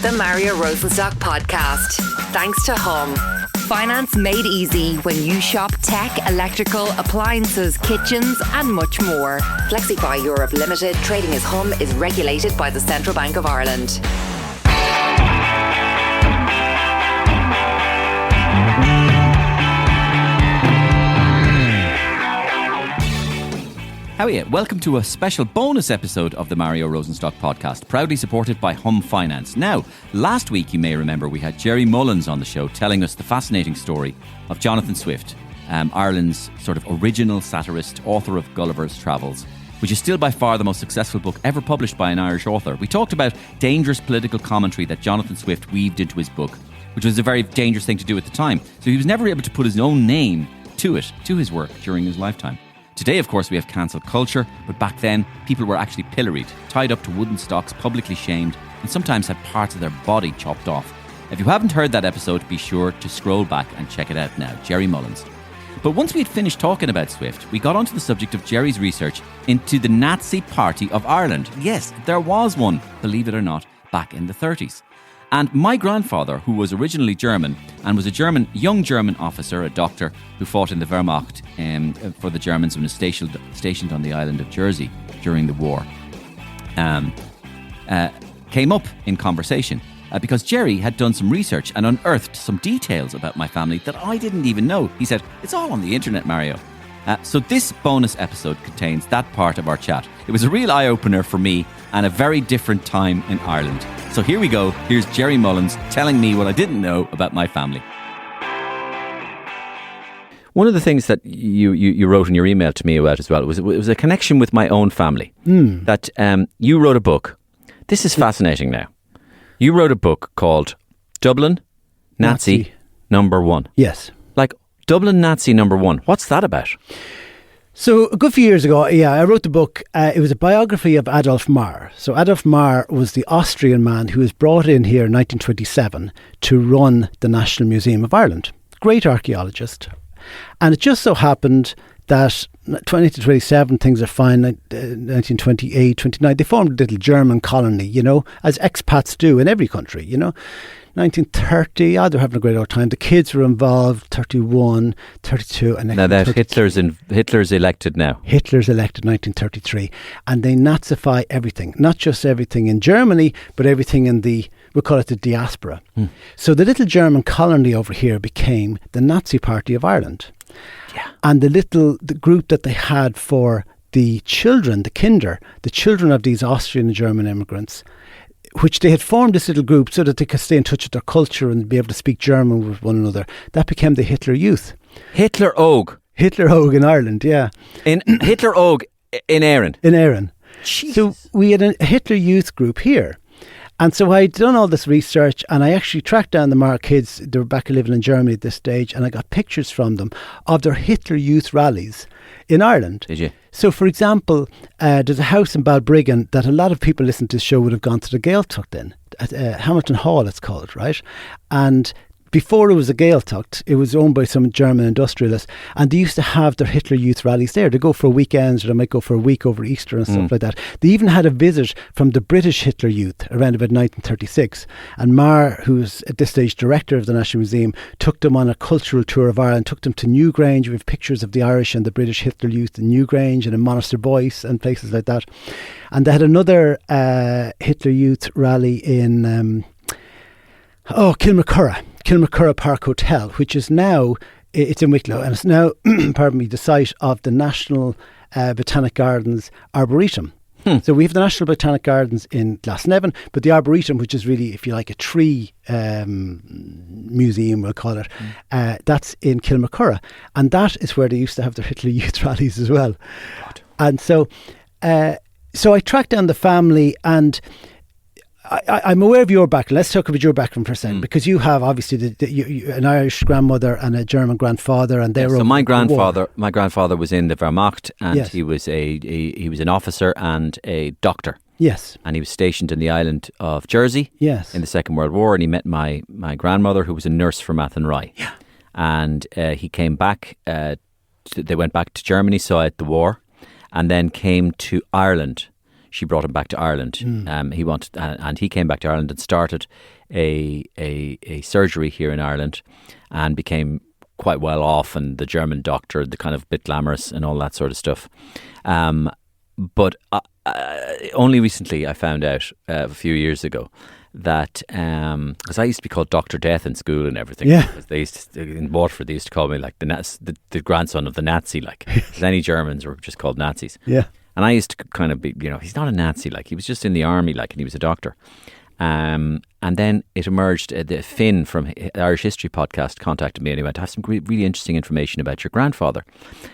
The Mario Rosenstock Podcast. Thanks to Hum. Finance made easy when you shop tech, electrical, appliances, kitchens and much more. Flexify Europe Limited, trading as Hum, is regulated by the Central Bank of Ireland. How are you? Welcome to a special bonus episode of the Mario Rosenstock Podcast, proudly supported by Hum Finance. Now, last week, you may remember, we had Gerry Mullins on the show telling us the fascinating story of Jonathon Swift, Ireland's sort of original satirist, author of Gulliver's Travels, which is still by far the most successful book ever published by an Irish author. We talked about dangerous political commentary that Jonathon Swift weaved into his book, which was a very dangerous thing to do at the time. So he was never able to put his own name to it, to his work during his lifetime. Today, of course, we have cancel culture, but back then, people were actually pilloried, tied up to wooden stocks, publicly shamed, and sometimes had parts of their body chopped off. If you haven't heard that episode, be sure to scroll back and check it out now. Gerry Mullins. But once we had finished talking about Swift, we got onto the subject of Gerry's research into the Nazi Party of Ireland. Yes, there was one, believe it or not, back in the 30s. And my grandfather, who was originally German and was a young German officer, a doctor who fought in the Wehrmacht for the Germans and was stationed on the island of Jersey during the war, came up in conversation because Gerry had done some research and unearthed some details about my family that I didn't even know. He said, "It's all on the internet, Mario." So this bonus episode contains that part of our chat. It was a real eye-opener for me and a very different time in Ireland. So here we go. Here's Gerry Mullins telling me what I didn't know about my family. One of the things that you wrote in your email to me about as well was a connection with my own family. That you wrote a book. This is fascinating now. You wrote a book called Dublin Nazi Number One. Yes. Like Dublin Nazi Number One. What's that about? So a good few years ago, I wrote the book. It was a biography of Adolf Marr. So Adolf Marr was the Austrian man who was brought in here in 1927 to run the National Museum of Ireland. Great archaeologist. And it just so happened that 20 to 27, things are fine. 1928, 29, they formed a little German colony, as expats do in every country, 1930, they're having a great old time. The kids were involved, 31, 32. And now that Hitler's elected now. Hitler's elected 1933. And they Nazify everything, not just everything in Germany, but everything in we'll call it the diaspora. So the little German colony over here became the Nazi Party of Ireland. Yeah. And the group that they had for the children, the children of these Austrian and German immigrants, which they had formed this little group so that they could stay in touch with their culture and be able to speak German with one another. That became the Hitler Youth. Hitler Og in Ireland, yeah. In Hitler Og in Éireann. In Éireann. Jesus. So we had a Hitler Youth group here. And so I'd done all this research and I actually tracked down the Marr kids. They were back living in Germany at this stage, and I got pictures from them of their Hitler Youth rallies in Ireland. Did you? So, for example, there's a house in Balbriggan that a lot of people listening to this show would have gone to the Gaeltacht in. At Hamilton Hall, it's called, right? And before it was a Gaeltacht, it was owned by some German industrialists, and they used to have their Hitler Youth rallies there. They go for weekends, or they might go for a week over Easter and stuff like that. They even had a visit from the British Hitler Youth around about 1936, and Marr, who was at this stage director of the National Museum, took them on a cultural tour of Ireland, took them to Newgrange. We have pictures of the Irish and the British Hitler Youth in Newgrange and in Monaster Boyce and places like that. And they had another Hitler Youth rally in Kilmacurra Park Hotel, which is now, it's in Wicklow, and it's now, the site of the National Botanic Gardens Arboretum. So we have the National Botanic Gardens in Glasnevin, but the Arboretum, which is really, if you like, a tree museum, we'll call it, that's in Kilmacurra. And that is where they used to have their Hitler Youth rallies as well. God. And so I tracked down the family, and I'm aware of your background. Let's talk about your background for a second, because you have obviously an Irish grandmother and a German grandfather, and they're so my grandfather was in the Wehrmacht, and he was an officer and a doctor. Yes, and he was stationed in the island of Jersey. Yes, in the Second World War, and he met my grandmother, who was a nurse from Athenry. Yeah, and he came back. They went back to Germany, saw out the war, and then came to Ireland she brought him back to Ireland. He wanted, and he came back to Ireland and started a surgery here in Ireland, and became quite well off, and the German doctor, the kind of bit glamorous and all that sort of stuff. But only recently I found out a few years ago that because I used to be called Dr. Death in school and everything. Yeah. They used to, in Waterford, they used to call me like the grandson of the Nazi, like, because any Germans were just called Nazis. Yeah. And I used to kind of be, he's not a Nazi, like, he was just in the army, like, and he was a doctor. And then it emerged, Finn from Irish History Podcast contacted me and he went, I have some really interesting information about your grandfather.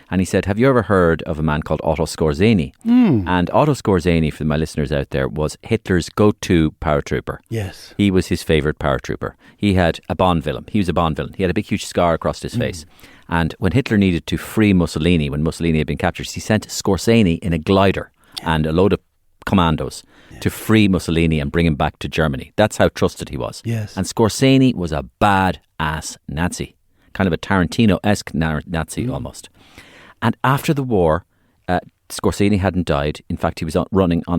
And he said, have you ever heard of a man called Otto Skorzeny? And Otto Skorzeny, for my listeners out there, was Hitler's go-to paratrooper. Yes. He was his favourite paratrooper. He had a Bond villain. He was a Bond villain. He had a big, huge scar across his face. And when Hitler needed to free Mussolini, when Mussolini had been captured, he sent Skorzeny in a glider and a load of commandos to free Mussolini and bring him back to Germany. That's how trusted he was. Yes. And Skorzeny was a bad-ass Nazi, kind of a Tarantino-esque Nazi almost. And after the war, Skorzeny hadn't died. In fact, he was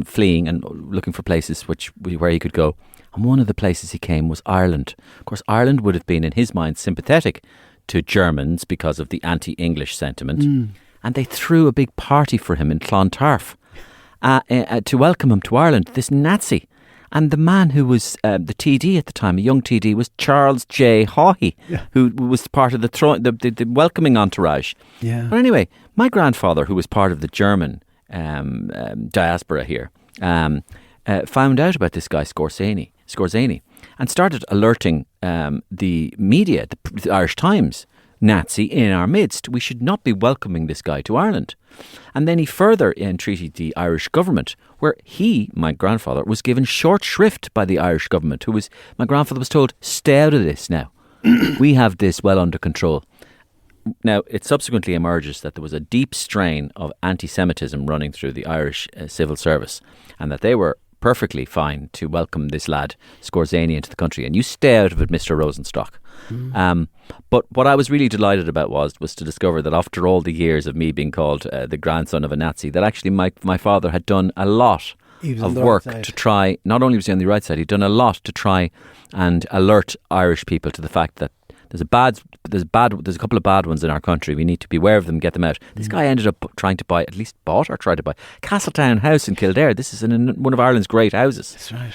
fleeing and looking for places where he could go. And one of the places he came was Ireland. Of course, Ireland would have been, in his mind, sympathetic to Germans because of the anti-English sentiment. And they threw a big party for him in Clontarf to welcome him to Ireland, this Nazi. And the man who was the TD at the time, a young TD, was Charles J. Haughey, who was part of the welcoming entourage. Yeah. But anyway, my grandfather, who was part of the German diaspora here, found out about this guy Skorzeny, and started alerting the media, the Irish Times, Nazi in our midst. We should not be welcoming this guy to Ireland. And then he further entreated the Irish government, where my grandfather, was given short shrift by the Irish government, my grandfather was told, stay out of this now. We have this well under control. Now, it subsequently emerges that there was a deep strain of anti-Semitism running through the Irish civil service, and that they were perfectly fine to welcome this lad, Skorzeny, into the country. And you stay out of it, Mr. Rosenstock. But what I was really delighted about was to discover that after all the years of me being called the grandson of a Nazi, that actually my father had done a lot of work to try. Not only was he on the right side, he'd done a lot to try and alert Irish people to the fact that there's a couple of bad ones in our country. We need to be aware of them, get them out. This guy ended up tried to buy Castletown House in Kildare. This is one of Ireland's great houses. That's right.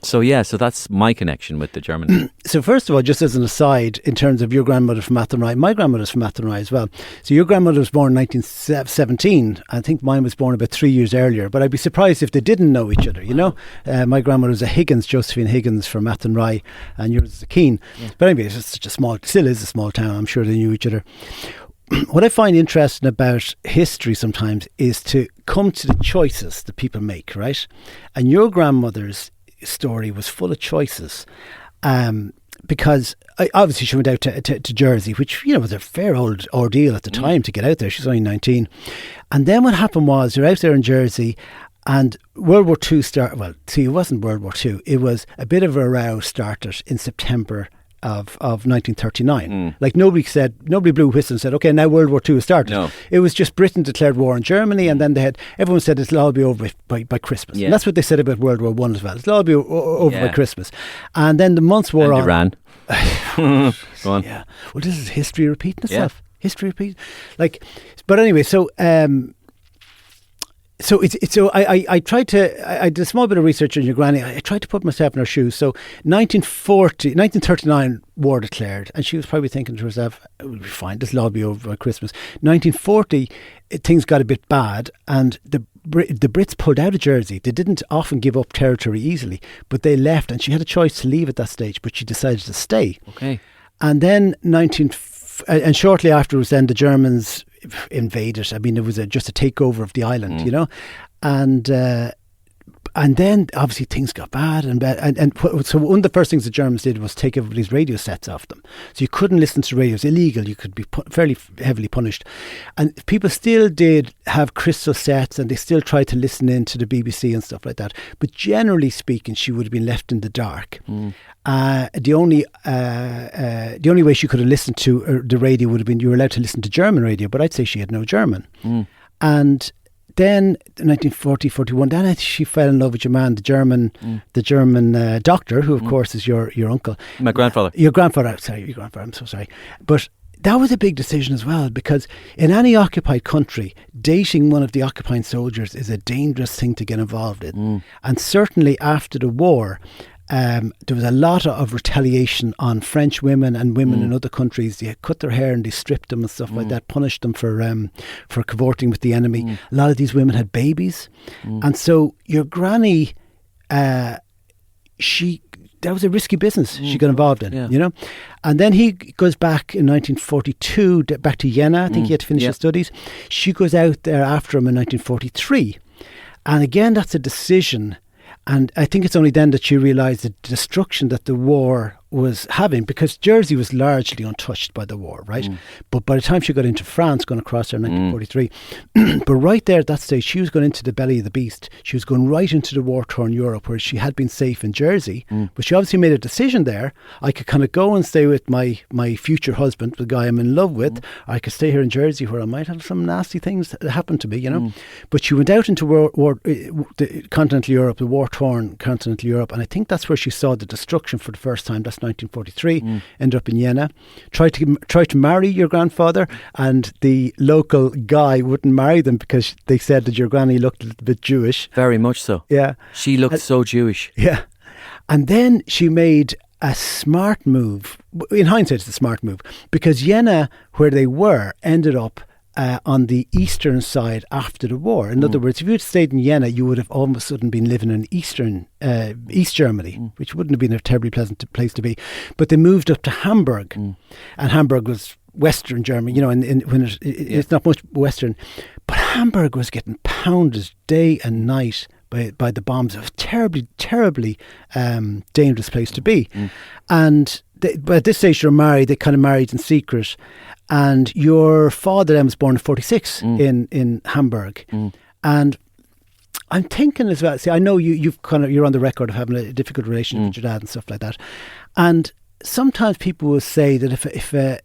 So that's my connection with the German. So first of all, just as an aside, in terms of your grandmother from Athenry, my grandmother's from Athenry as well. So your grandmother was born in 1917. I think mine was born about 3 years earlier, but I'd be surprised if they didn't know each other, My grandmother was a Higgins, Josephine Higgins from Athenry, and yours is a Keane. Yeah. But anyway, it's still is a small town. I'm sure they knew each other. What I find interesting about history sometimes is to come to the choices that people make, right? And your grandmother's story was full of choices, because obviously she went out to Jersey, which was a fair old ordeal at the time to get out there. She's only 19. And then what happened was you're out there in Jersey, and World War II started. Well, see, it wasn't World War II. It was a bit of a row started in September of 1939. Like nobody blew a whistle and said, okay, now World War II has started. No. It was just Britain declared war on Germany, and then everyone said it'll all be over by Christmas. Yeah. And that's what they said about World War I as well. It'll all be over by Christmas. And then the months wore on. Iran. Go on. Yeah. Well, this is history repeating itself. Yeah. History repeating. But anyway, so I tried to. I did a small bit of research on your granny. I tried to put myself in her shoes. So 1939 war declared, and she was probably thinking to herself, "We'll be fine. This will all be over by Christmas." 1940, things got a bit bad, and the Brits pulled out of Jersey. They didn't often give up territory easily, but they left, and she had a choice to leave at that stage, but she decided to stay. Okay. And then and shortly afterwards, then the Germans invaded. I mean, it was just a takeover of the island, and then obviously things got bad and so one of the first things the Germans did was take everybody's radio sets off them. So you couldn't listen to radio. It was illegal. You could be fairly heavily punished. And people still did have crystal sets, and they still tried to listen in to the BBC and stuff like that. But generally speaking, she would have been left in the dark. The only way she could have listened to the radio would have been you were allowed to listen to German radio, but I'd say she had no German. And then 1940, 41, then she fell in love with your man, the German doctor, who of course is your uncle. My grandfather. Your grandfather, I'm so sorry. But that was a big decision as well, because in any occupied country, dating one of the occupying soldiers is a dangerous thing to get involved in. And certainly after the war, there was a lot of retaliation on French women and women in other countries. They cut their hair and they stripped them and stuff like that, punished them for cavorting with the enemy. A lot of these women had babies. And so your granny, that was a risky business she got involved in, you know. And then he goes back in 1942, back to Jena. I think he had to finish his studies. She goes out there after him in 1943. And again, that's a decision. And I think it's only then that she realised the destruction that the war was having, because Jersey was largely untouched by the war, right? But by the time she got into France, going across there in 1943, but right there at that stage, she was going into the belly of the beast. She was going right into the war-torn Europe, where she had been safe in Jersey. But she obviously made a decision there. I could kind of go and stay with my future husband, the guy I'm in love with. Or I could stay here in Jersey, where I might have some nasty things that happen to me, you know. But she went out into the continental Europe, the war-torn continental Europe, and I think that's where she saw the destruction for the first time. That's 1943, ended up in Jena, tried to marry your grandfather, and the local guy wouldn't marry them because they said that your granny looked a little bit Jewish. Very much so. Yeah. She looked so Jewish. Yeah. And then she made a smart move. In hindsight, it's a smart move, because Jena, where they were, ended up on the eastern side after the war. In other words, if you had stayed in Jena, you would have all of a sudden been living in East Germany, which wouldn't have been a terribly pleasant place to be. But they moved up to Hamburg, and Hamburg was Western Germany, you know, it's not much Western. But Hamburg was getting pounded day and night by the bombs. It was terribly, terribly dangerous place to be. And but at this stage, you're married. They kind of married in secret. And your father then was born in 46 in Hamburg. And I'm thinking as well, see, I know you're on the record of having a difficult relationship with your dad and stuff like that. And sometimes people will say that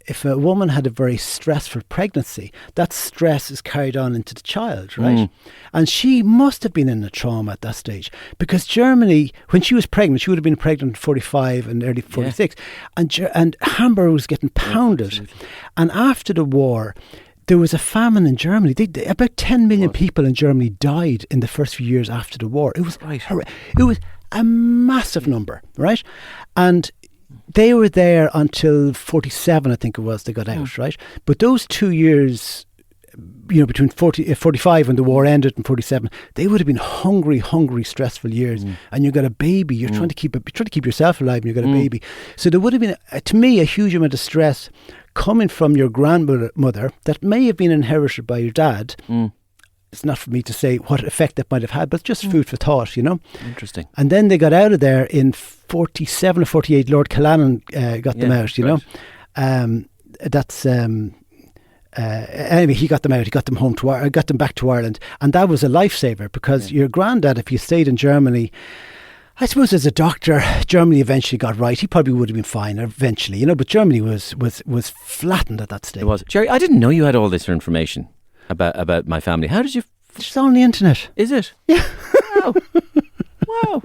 if a woman had a very stressful pregnancy, that stress is carried on into the child, right? And she must have been in a trauma at that stage, because Germany, when she was pregnant, she would have been pregnant in 45 and early 46, and Hamburg was getting pounded. And after the war, there was a famine in Germany. About 10 million people in Germany died in the first few years after the war. It was it was a massive number, right? And they were there until 47, I think it was, they got out, right? But those 2 years, you know, between 45 when the war ended and 47, they would have been hungry, stressful years. And you got a baby, you're trying to keep yourself alive, and you got a baby. So there would have been, to me, a huge amount of stress coming from your grandmother that may have been inherited by your dad. It's not for me to say what effect that might have had, but just food for thought, you know. Interesting. And then they got out of there in 47 or 48. Lord Killannon got them out, you know. Anyway, he got them out. He got them home got them back to Ireland, and that was a lifesaver, because your granddad, if you stayed in Germany, I suppose as a doctor, Germany eventually got right. He probably would have been fine eventually, you know. But Germany was flattened at that stage. It was. Gerry, I didn't know you had all this information about my family. How did you? It's on the internet. Is it? Yeah. Wow.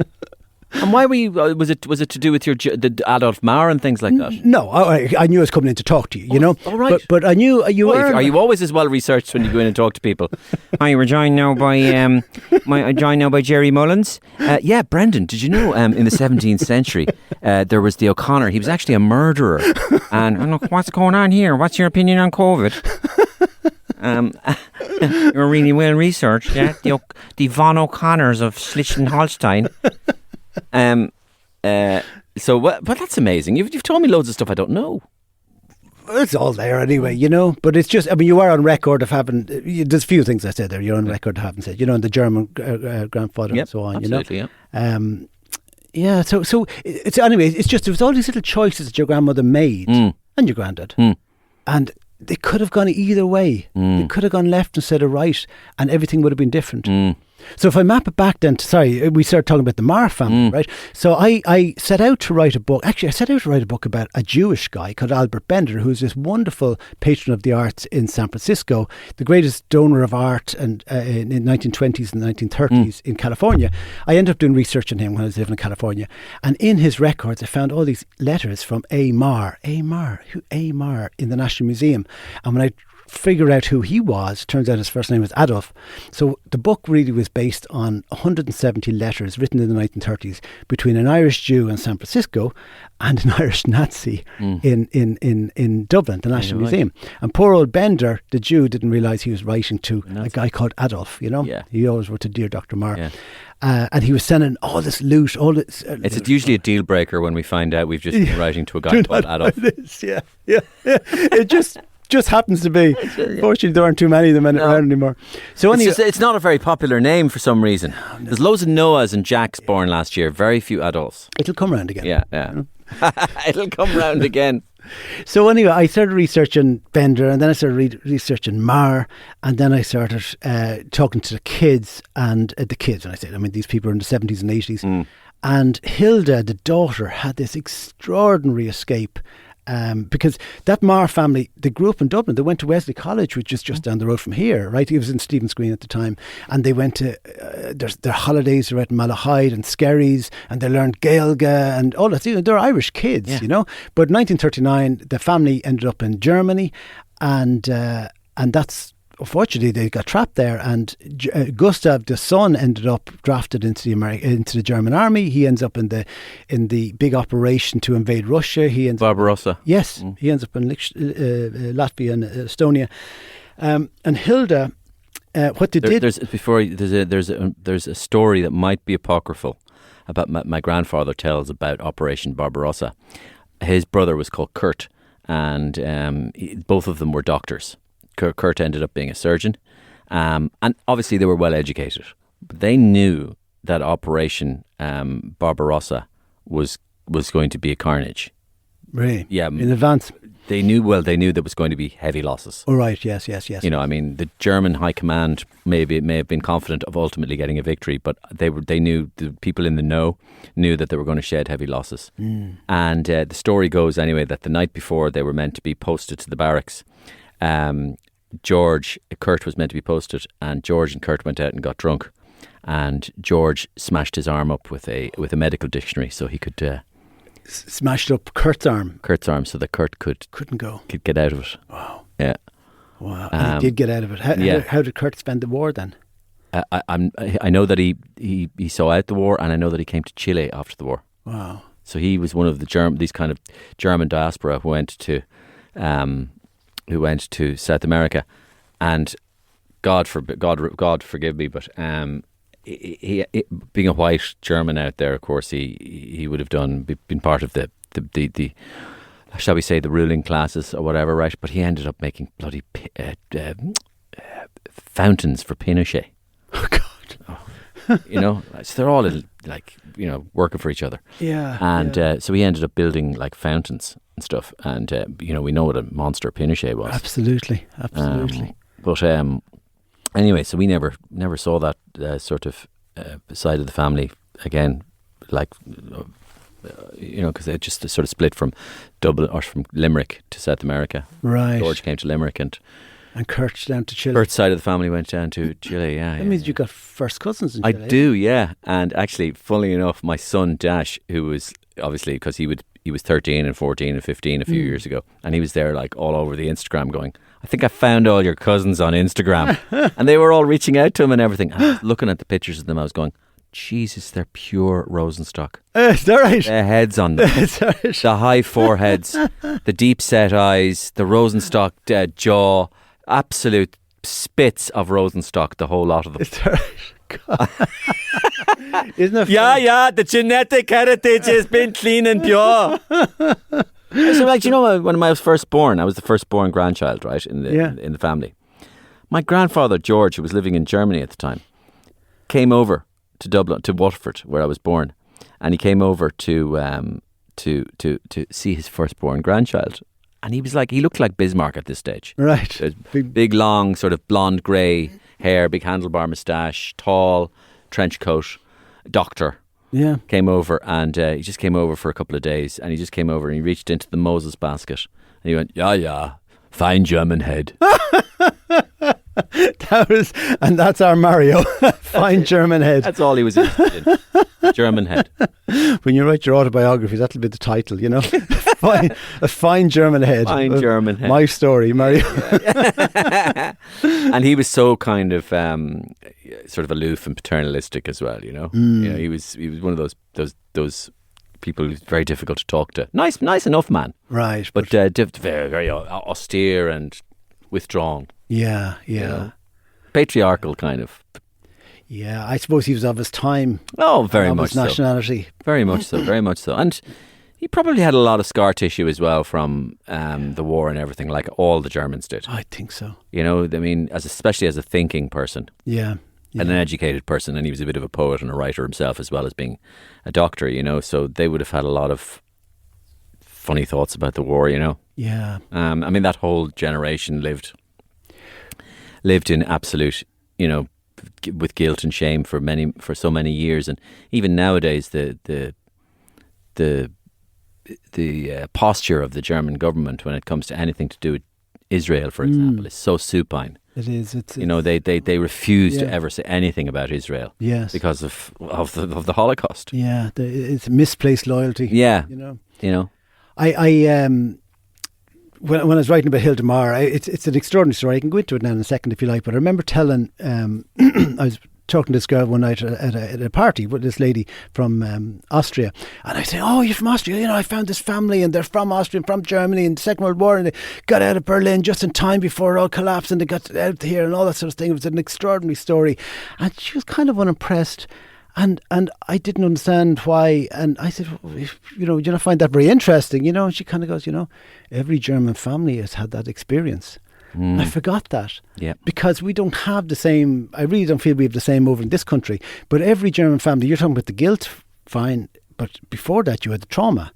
And why were you? Was it to do with the Adolf Mauer and things like that? No, I knew I was coming in to talk to you. You know, all right. But I knew you were. Are you always as well researched when you go in and talk to people? Hi, we're joined now by Gerry Mullins. Yeah, Brendan. Did you know in the 17th century there was the O'Connor? He was actually a murderer. And look, what's going on here? What's your opinion on COVID? You're really well researched. Yeah, the Von O'Connors of Schleswig-Holstein. So what? But that's amazing. You've told me loads of stuff I don't know. It's all there anyway, you know. But it's just, I mean, you are on record of having. There's a few things I said there. You're on record of having said, you know, and the German grandfather and so on. Absolutely, you know. Yeah. So it's anyway. It's just there was all these little choices that your grandmother made and your granddad, and they could have gone either way. They could have gone left instead of right, and everything would have been different. So if I map it back then, we started talking about the Marr family, right? So I set out to write a book. Actually, I set out to write a book about a Jewish guy called Albert Bender, who's this wonderful patron of the arts in San Francisco, the greatest donor of art and in the 1920s and 1930s in California. I ended up doing research on him when I was living in California. And in his records, I found all these letters from A. Marr in the National Museum. And when I figure out who he was, turns out his first name was Adolf. So the book really was based on 170 letters written in the 1930s between an Irish Jew in San Francisco and an Irish Nazi in Dublin, the National Museum. And poor old Bender, the Jew, didn't realise he was writing to a guy called Adolf, you know. Yeah. He always wrote to Dear Dr. Marr. Yeah. And he was sending all this loot, all this... it's usually a deal breaker when we find out we've just been writing to a guy called Adolf. Yeah. It just happens to be. Fortunately, there aren't too many of them around anymore. So anyway, it's not a very popular name for some reason. There's loads of Noahs and Jacks born last year. Very few Adolfs. It'll come around again. Yeah. It'll come round again. So anyway, I started researching Bender, and then I started researching Marr, and then I started talking to the kids, and the kids, when I say, I mean, these people are in the 70s and 80s. And Hilda, the daughter, had this extraordinary escape. Because that Marr family, they grew up in Dublin. They went to Wesley College, which is just down the road from here, right? He was in Stephen's Green at the time. And they went to their holidays were at Malahide and Skerries, and they learned Gaeilge and all that. You know, they're Irish kids, you know. But in 1939, the family ended up in Germany, and that's... Unfortunately, they got trapped there, and Gustav, the son, ended up drafted into the German army. He ends up in the big operation to invade Russia. He ends Barbarossa. Yes, he ends up in Latvia and Estonia. And Hilda, what they did. There's a story that might be apocryphal about my grandfather tells about Operation Barbarossa. His brother was called Kurt, and both of them were doctors. Kurt ended up being a surgeon, and obviously they were well educated. But they knew that Operation Barbarossa was going to be a carnage. Really? Yeah. In advance? They knew there was going to be heavy losses. Oh, right, yes. You know, I mean, the German high command may have been confident of ultimately getting a victory, but they knew, the people in the know knew that they were going to shed heavy losses. And the story goes anyway that the night before they were meant to be posted to the barracks, Kurt was meant to be posted, and George and Kurt went out and got drunk, and George smashed his arm up with a medical dictionary so he could smashed up Kurt's arm so that Kurt could get out of it. Wow. Yeah. Wow. And he did get out of it. How did Kurt spend the war then? I know that he saw out the war, and I know that he came to Chile after the war. Wow. So he was one of these kind of German diaspora who went to South America, and God forgive me, but he being a white German out there, of course, he would have been part of the shall we say the ruling classes or whatever, right? But he ended up making bloody fountains for Pinochet. Oh God! You know, so they're all like, you know, working for each other. Yeah. And so he ended up building like fountains and stuff, and you know, we know what a monster Pinochet was. Absolutely. But anyway, so we never saw that sort of side of the family again, like you know, because they just sort of split from Dublin or from Limerick to South America. Right. George came to Limerick, and Kurt's down to Chile. Kurt's side of the family went down to Chile. Yeah, that means you got first cousins in Chile. I do, yeah. And actually, funnily enough, my son Dash, who was obviously, because he was 13 and 14 and 15 a few years ago, and he was there like all over the Instagram going, I think I found all your cousins on Instagram. And they were all reaching out to him and everything. And I was looking at the pictures of them, I was going, Jesus, they're pure Rosenstock. Is that right? The heads on them. The high foreheads, the deep set eyes, the Rosenstock jaw, absolute spits of Rosenstock, the whole lot of them. Is that right? Isn't it funny? Yeah, the genetic heritage has been clean and pure. So, like, you know, when I was first born, I was the firstborn grandchild, right, in the family. My grandfather George, who was living in Germany at the time, came over to Dublin, to Waterford, where I was born, and he came over to see his firstborn grandchild. And he looked like Bismarck at this stage. Right. Big, long, sort of blonde, grey hair, big handlebar moustache, tall, trench coat, doctor. Yeah. Came over, and he just came over for a couple of days, and he just came over and he reached into the Moses basket and he went, yeah, fine German head. And that's our Mario. Fine German head. That's all he was interested in. German head. When you write your autobiography, that'll be the title, you know. A fine German head. Fine German head. My story, Mario. And he was so kind of sort of aloof and paternalistic as well, you know. You know, he was one of those people who's very difficult to talk to. Nice enough man. Right. But very, very austere and withdrawn. Yeah. You know? Patriarchal kind of. Yeah, I suppose he was of his time. Oh, very much his nationality. So. Very much so, very much so. And he probably had a lot of scar tissue as well from the war and everything, like all the Germans did. I think so. You know, I mean, especially as a thinking person. Yeah. And an educated person, and he was a bit of a poet and a writer himself as well as being a doctor, you know, so they would have had a lot of funny thoughts about the war, you know. Yeah. I mean, that whole generation lived in absolute, you know, with guilt and shame for so many years, and even nowadays the posture of the German government when it comes to anything to do with Israel, for example, is so supine. It is. It's you know, they refuse to ever say anything about Israel. Yes. Because of the Holocaust. Yeah, it's misplaced loyalty. Yeah. You know. When I was writing about Hilda Mar, it's an extraordinary story. I can go into it now in a second if you like. But I remember telling, I was talking to this girl one night at a party with this lady from Austria, and I say, "Oh, you're from Austria? You know, I found this family, and they're from Austria, and from Germany, in the Second World War, and they got out of Berlin just in time before it all collapsed, and they got out here, and all that sort of thing." It was an extraordinary story, and she was kind of unimpressed. And I didn't understand why. And I said, well, you know, do you not find that very interesting? You know, and she kind of goes, you know, every German family has had that experience. I forgot that. Yeah. Because we don't have the same, I really don't feel we have the same over in this country. But every German family, you're talking about the guilt, fine. But before that, you had the trauma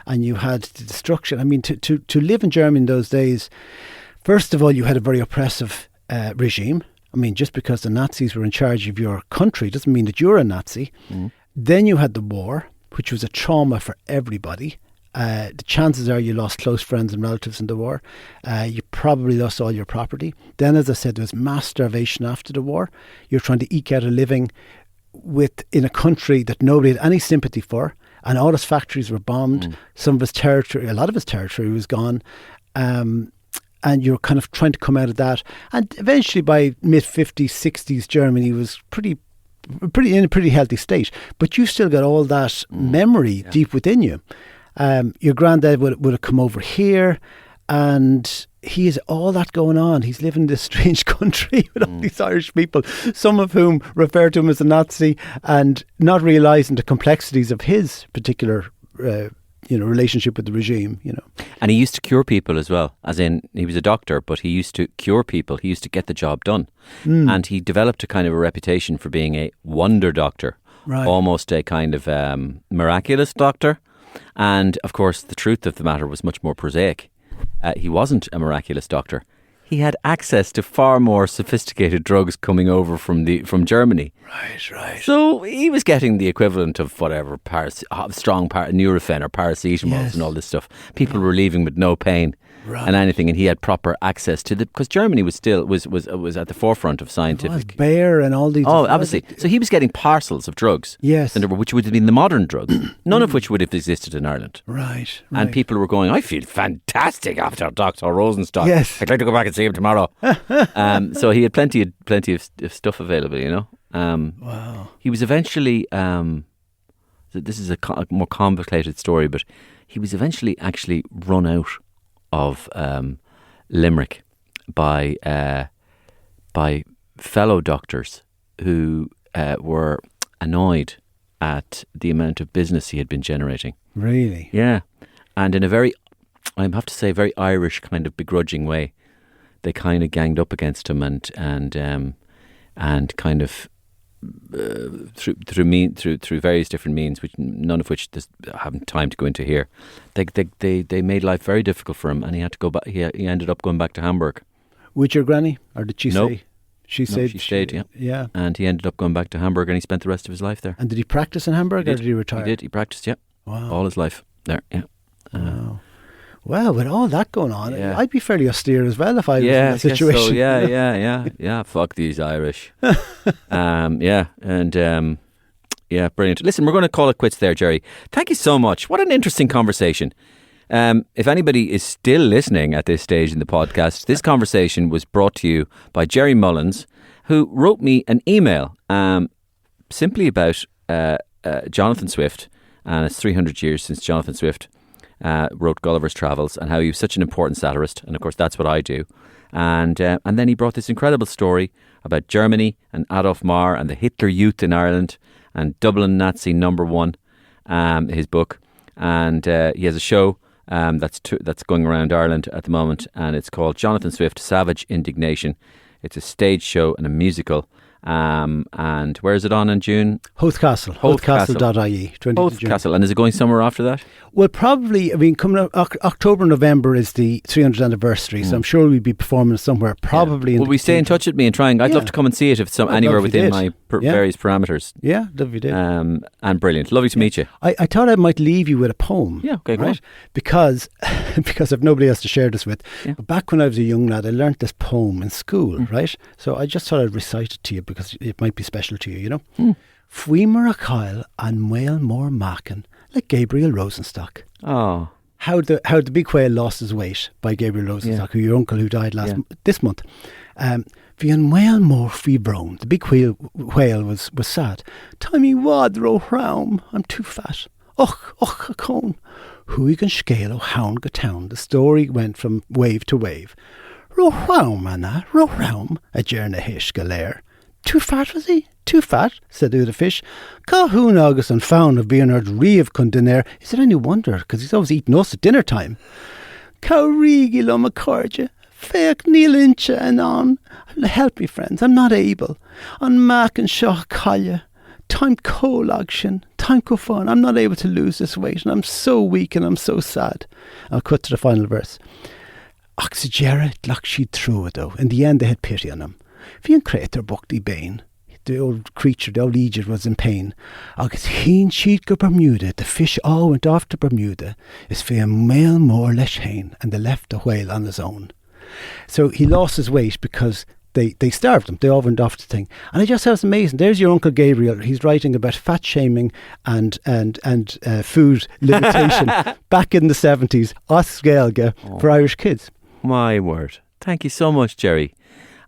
and you had the destruction. I mean, to live in Germany in those days, first of all, you had a very oppressive regime. I mean, just because the Nazis were in charge of your country doesn't mean that you're a Nazi. Then you had the war, which was a trauma for everybody. The chances are you lost close friends and relatives in the war. You probably lost all your property. Then, as I said, there was mass starvation after the war. You're trying to eke out a living in a country that nobody had any sympathy for, and all its factories were bombed. Some of its territory, a lot of its territory was gone. And you're kind of trying to come out of that. And eventually by mid-50s, 60s, Germany was in a pretty healthy state. But you still got all that memory deep within you. Your granddad would have come over here, and he has all that going on. He's living in this strange country with all these Irish people, some of whom refer to him as a Nazi, and not realising the complexities of his particular relationship with the regime, you know. And he used to cure people as well, as in he was a doctor, but he used to cure people. He used to get the job done. And he developed a kind of a reputation for being a wonder doctor, almost a kind of miraculous doctor. And of course, the truth of the matter was much more prosaic. He wasn't a miraculous doctor. He had access to far more sophisticated drugs coming over from Germany. Right. So he was getting the equivalent of whatever Nurofen or paracetamols and all this stuff. People were leaving with no pain and anything, and he had proper access to because Germany was still was at the forefront of scientific. Bayer and all these. Oh, obviously. So he was getting parcels of drugs. Yes. Which would have been the modern drugs, none of which would have existed in Ireland. Right. And people were going, I feel fantastic after Dr. Rosenstock. Yes. I'd like to go back and see him tomorrow. So he had plenty of stuff available, you know. Wow. He was eventually, this is a more complicated story, but he was eventually actually run out of Limerick by fellow doctors who were annoyed at the amount of business he had been generating. Really? Yeah. And in a very, I have to say, very Irish kind of begrudging way, they kind of ganged up against him and kind of through various different means, which none of which I haven't time to go into here. They made life very difficult for him, and he had to go back. He ended up going back to Hamburg. With your granny, or did she No. say? She said She stayed, yeah. Yeah. And he ended up going back to Hamburg, and he spent the rest of his life there. And did he practice in Hamburg, or did he retire? He did. He practiced, yeah. Wow. All his life there, yeah. Wow. Well, with all that going on, Yeah. I'd be fairly austere as well if I was in that situation. So. Yeah. Fuck these Irish. Brilliant. Listen, we're going to call it quits there, Gerry. Thank you so much. What an interesting conversation. If anybody is still listening at this stage in the podcast, this conversation was brought to you by Gerry Mullins, who wrote me an email simply about Jonathon Swift, and it's 300 years since Jonathon Swift wrote Gulliver's Travels, and how he was such an important satirist. And of course, that's what I do. And then he brought this incredible story about Germany and Adolf Marr and the Hitler Youth in Ireland and Dublin Nazi #1, his book. And he has a show that's going around Ireland at the moment, and it's called Jonathon Swift, Savage Indignation. It's a stage show and a musical. And where is it on in June? Howth Castle. Howthcastle.ie. Howth Castle. And is it going somewhere after that? Well, probably, coming up, October, November is the 300th anniversary, so I'm sure we'll be performing somewhere, probably. Will we stay in touch with me and trying? I'd love to come and see it if anywhere within my various parameters. Yeah, love you did. And brilliant. Lovely to meet you. I thought I might leave you with a poem. Yeah, okay, go on. Because I've nobody else to share this with. Yeah. But back when I was a young lad, I learnt this poem in school, right? So I just thought I'd recite it to you because it might be special to you, Fuimer a Kyle and Whale more Mackin, like Gabriel Rosenstock. Oh. How the big whale lost his weight by Gabriel Rosenstock, your uncle who died this month. The whale more fee brown. The big whale was sad. Tommy wad ro raum, I'm too fat. Och, a cone. Who can scale o hound go town. The story went from wave to wave. Ro raum, Anna, ro raum, a jerna hish galair. Too fat was he? Too fat, said the fish. Cahoon August and found of being heard reeve condinair. Is it any wonder? Because he's always eating us at dinner time. Cowrigi lo macorja, fake Neil incha and on. Help me, friends, I'm not able. On Mac and Shaw Collier. Time co-logshin, time co-fun. I'm not able to lose this weight, and I'm so weak and I'm so sad. I'll cut to the final verse. Oxygera lockshid through it though. In the end, they had pity on him. Fion crater buckty bane. The old creature, the old Egypt, was in pain. August heen she'd go Bermuda. The fish all went off to Bermuda. Is for a male more lesh hain, and they left the whale on his own. So he lost his weight because they starved him. They all went off to the thing. And I just thought it was amazing. There's your Uncle Gabriel. He's writing about fat shaming and food limitation back in the 70s, Osgelga, for Irish kids. My word. Thank you so much, Gerry.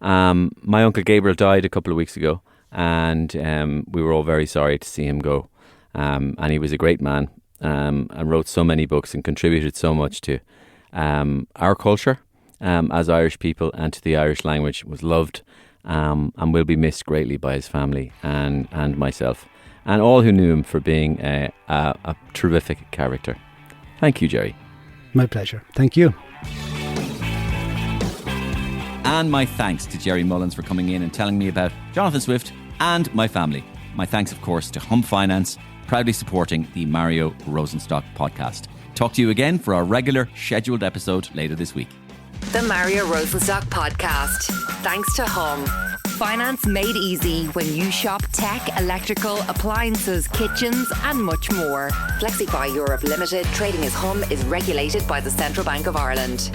My Uncle Gabriel died a couple of weeks ago, and we were all very sorry to see him go. And he was a great man, and wrote so many books and contributed so much to our culture as Irish people, and to the Irish language. Was loved and will be missed greatly by his family and myself, and all who knew him for being a terrific character. Thank you, Gerry. My pleasure. Thank you. And my thanks to Gerry Mullins for coming in and telling me about Jonathon Swift and my family. My thanks, of course, to Hum Finance, proudly supporting the Mario Rosenstock podcast. Talk to you again for our regular scheduled episode later this week. The Mario Rosenstock podcast. Thanks to Hum. Finance made easy when you shop tech, electrical, appliances, kitchens and much more. FlexiFi Europe Limited, trading as Hum, is regulated by the Central Bank of Ireland.